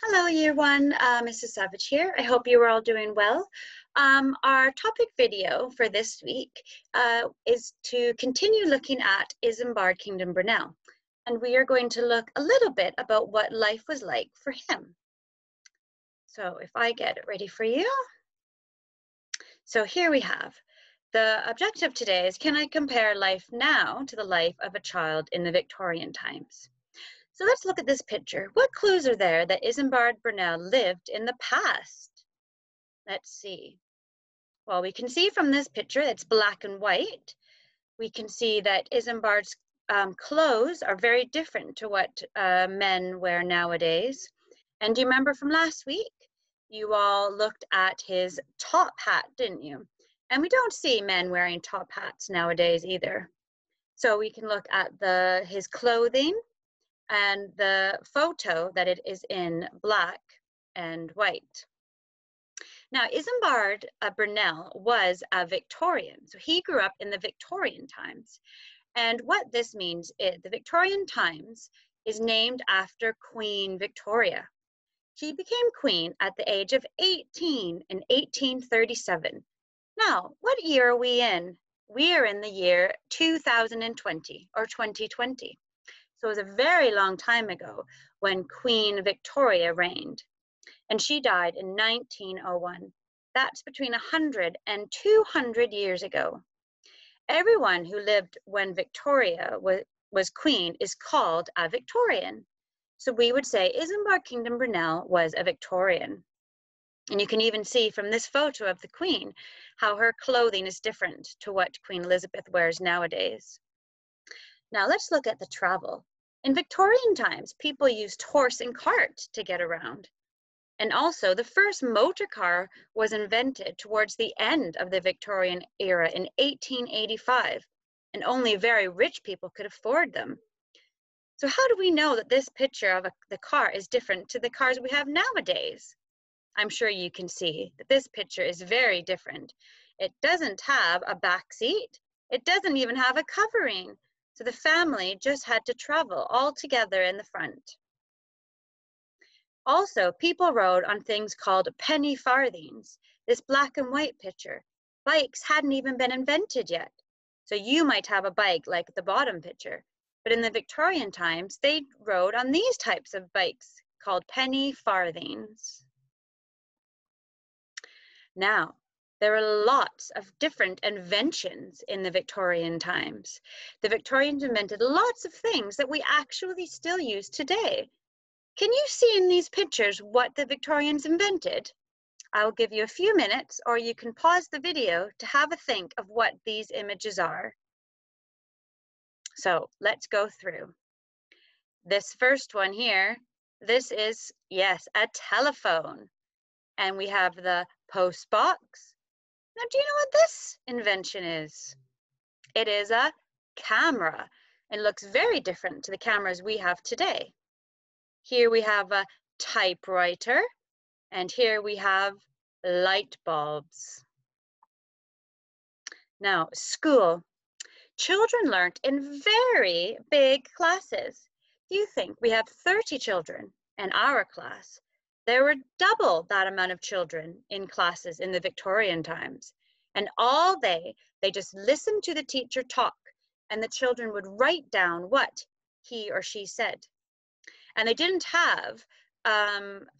Hello, Year 1, Mrs. Savage here. I hope you are all doing well. Our topic video for this week is to continue looking at Isambard Kingdom Brunel, and we are going to look a little bit about what life was like for him. So if I get it ready for you. So here we have. The objective today is, can I compare life now to the life of a child in the Victorian times? So let's look at this picture. What clues are there that Isambard Brunel lived in the past? Let's see. Well, we can see from this picture it's black and white. We can see that Isambard's clothes are very different to what men wear nowadays. And do you remember from last week? You all looked at his top hat, didn't you? And we don't see men wearing top hats nowadays either. So we can look at his clothing and the photo that it is in black and white. Now, Isambard Brunel was a Victorian, so he grew up in the Victorian times. And what this means is the Victorian times is named after Queen Victoria. She became queen at the age of 18 in 1837. Now, what year are we in? We are in the year 2020 or 2020. So it was a very long time ago when Queen Victoria reigned. And she died in 1901. That's between 100 and 200 years ago. Everyone who lived when Victoria was queen is called a Victorian. So we would say Isambard Kingdom Brunel was a Victorian. And you can even see from this photo of the queen how her clothing is different to what Queen Elizabeth wears nowadays. Now let's look at the travel. In Victorian times, people used horse and cart to get around. And also, the first motor car was invented towards the end of the Victorian era in 1885, and only very rich people could afford them. So how do we know that this picture of the car is different to the cars we have nowadays? I'm sure you can see that this picture is very different. It doesn't have a back seat. It doesn't even have a covering. So the family just had to travel all together in the front. Also, people rode on things called penny farthings, this black and white picture. Bikes hadn't even been invented yet. So you might have a bike like the bottom picture, but in the Victorian times, they rode on these types of bikes called penny farthings. Now, there are lots of different inventions in the Victorian times. The Victorians invented lots of things that we actually still use today. Can you see in these pictures what the Victorians invented? I'll give you a few minutes, or you can pause the video to have a think of what these images are. So let's go through. This first one here, this is, yes, a telephone. And we have the post box. Now, do you know what this invention is? It is a camera. It looks very different to the cameras we have today. Here we have a typewriter, and here we have light bulbs. Now, school. Children learned in very big classes. Do you think we have 30 children in our class? There were double that amount of children in classes in the Victorian times. And all day, they just listened to the teacher talk, and the children would write down what he or she said. And they didn't have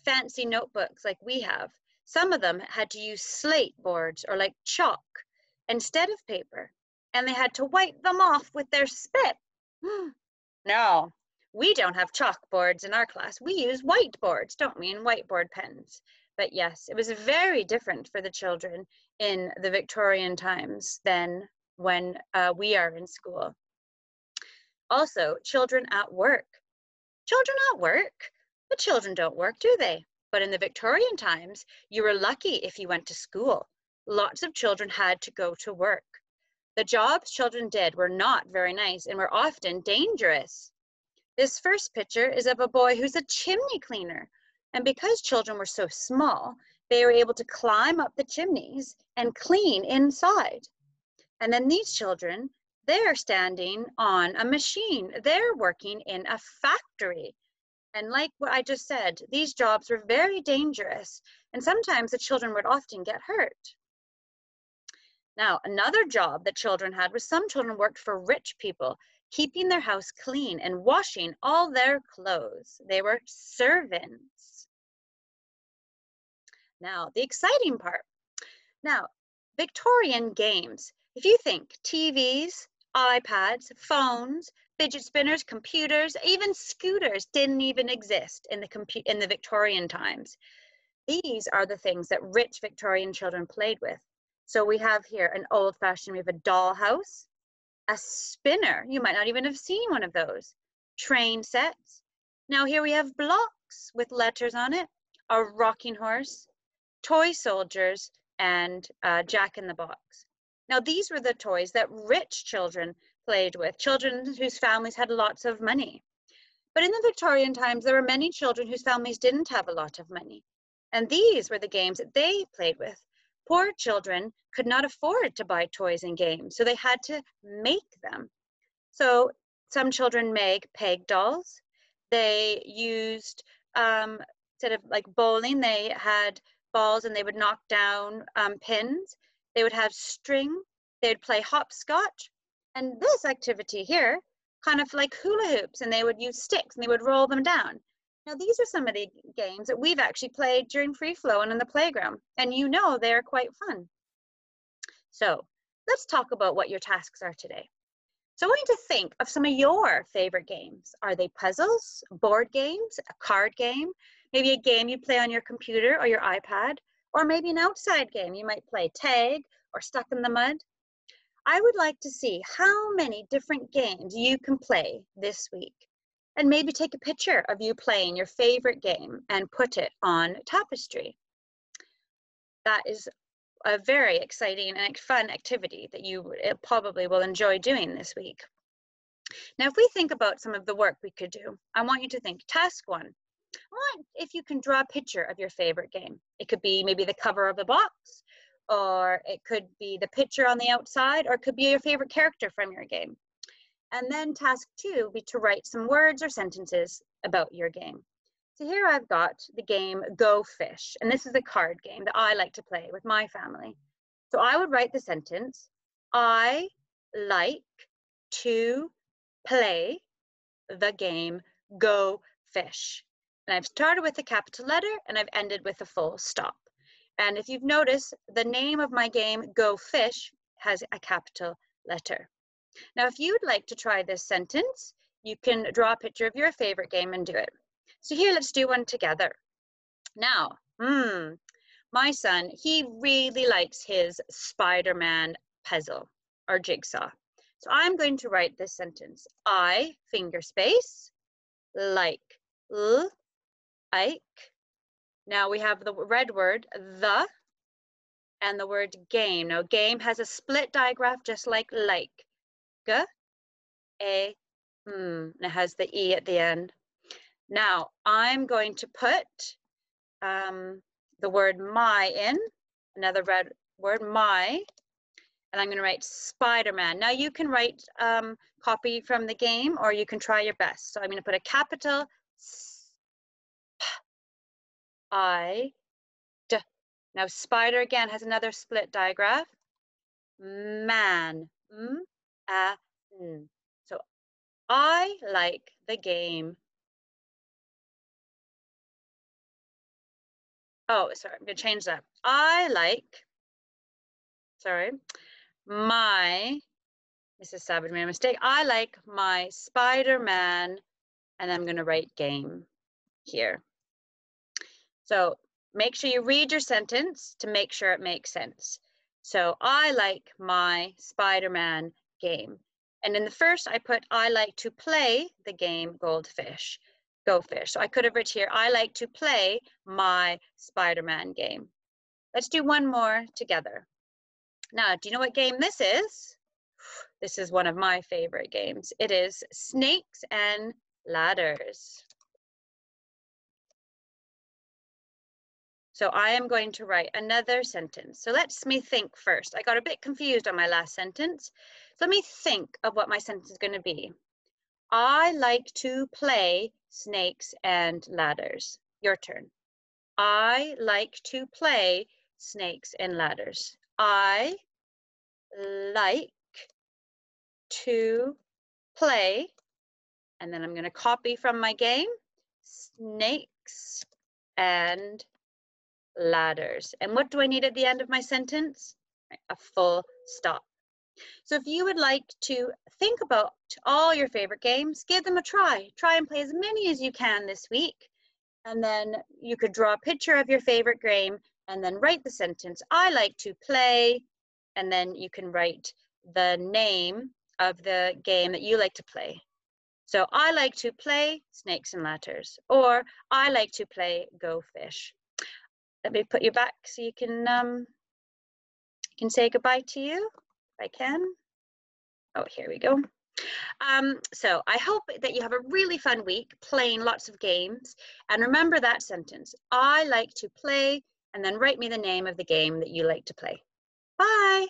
fancy notebooks like we have. Some of them had to use slate boards or like chalk instead of paper. And they had to wipe them off with their spit. No, we don't have chalkboards in our class. We use whiteboards, don't we, and whiteboard pens. But yes, it was very different for the children in the Victorian times than when we are in school. Also, children at work. Children at work? The children don't work, do they? But in the Victorian times, you were lucky if you went to school. Lots of children had to go to work. The jobs children did were not very nice and were often dangerous. This first picture is of a boy who's a chimney cleaner. And because children were so small, they were able to climb up the chimneys and clean inside. And then these children, they're standing on a machine. They're working in a factory. And like what I just said, these jobs were very dangerous, and sometimes the children would often get hurt. Now, another job that children had was some children worked for rich people, keeping their house clean and washing all their clothes. They were servants. Now, the exciting part. Now, Victorian games. If you think TVs, iPads, phones, fidget spinners, computers, even scooters didn't even exist in the Victorian times. These are the things that rich Victorian children played with. So we have here an old-fashioned, we have a dollhouse, a spinner. You might not even have seen one of those. Train sets. Now here we have blocks with letters on it, a rocking horse, toy soldiers, and Jack in the Box. Now these were the toys that rich children played with, children whose families had lots of money. But in the Victorian times, there were many children whose families didn't have a lot of money. And these were the games that they played with. Poor children could not afford to buy toys and games, so they had to make them. So some children made peg dolls. They used, instead of like bowling, they had balls and they would knock down pins. They would have string. They'd play hopscotch. And this activity here, kind of like hula hoops, and they would use sticks and they would roll them down. Now, these are some of the games that we've actually played during free flow and in the playground, and you know they're quite fun. So let's talk about what your tasks are today. So I want you to think of some of your favorite games. Are they puzzles, board games, a card game, maybe a game you play on your computer or your iPad, or maybe an outside game. You might play tag or stuck in the mud. I would like to see how many different games you can play this week. And maybe take a picture of you playing your favorite game and put it on Tapestry. That is a very exciting and fun activity that you probably will enjoy doing this week. Now, if we think about some of the work we could do, I want you to think, task 1. I want if you can draw a picture of your favorite game. It could be maybe the cover of the box, or it could be the picture on the outside, or it could be your favorite character from your game. And then task 2 would be to write some words or sentences about your game. So here I've got the game Go Fish, and this is a card game that I like to play with my family. So I would write the sentence, I like to play the game Go Fish. And I've started with a capital letter and I've ended with a full stop. And if you've noticed, the name of my game Go Fish has a capital letter. Now, if you'd like to try this sentence, you can draw a picture of your favorite game and do it. So here, let's do one together. Now, my son, he really likes his Spider-Man puzzle or jigsaw. So I'm going to write this sentence. I, finger space, like, like. Now we have the red word, the, and the word game. Now, game has a split digraph just like. G, A, and it has the E at the end. Now, I'm going to put the word my in, another red word, my, and I'm going to write Spider-Man. Now, you can write copy from the game, or you can try your best. So I'm going to put a capital I, D. Now, spider again has another split digraph. Man, N. So I like the game. Oh, sorry, I'm going to change that. I like, Mrs. Savage made a mistake. I like my Spider-Man, and I'm going to write game here. So make sure you read your sentence to make sure it makes sense. So I like my Spider-Man game. And in the first, I put, I like to play the game Go Fish. So I could have written here, I like to play my Spider-Man game. Let's do one more together. Now, do you know what game this is? This is one of my favorite games. It is Snakes and Ladders. So I am going to write another sentence. So let me think first. I got a bit confused on my last sentence. So let me think of what my sentence is going to be. I like to play snakes and ladders. Your turn. I like to play snakes and ladders. I like to play, and then I'm going to copy from my game, snakes and ladders. And what do I need at the end of my sentence? A full stop. So if you would like to think about all your favorite games, give them a try. Try and play as many as you can this week. And then you could draw a picture of your favorite game and then write the sentence, I like to play, and then you can write the name of the game that you like to play. So I like to play snakes and ladders, or I like to play Go Fish. Let me put you back so you can say goodbye to you, if I can. Oh, here we go. So I hope that you have a really fun week playing lots of games. And remember that sentence, I like to play, and then write me the name of the game that you like to play. Bye.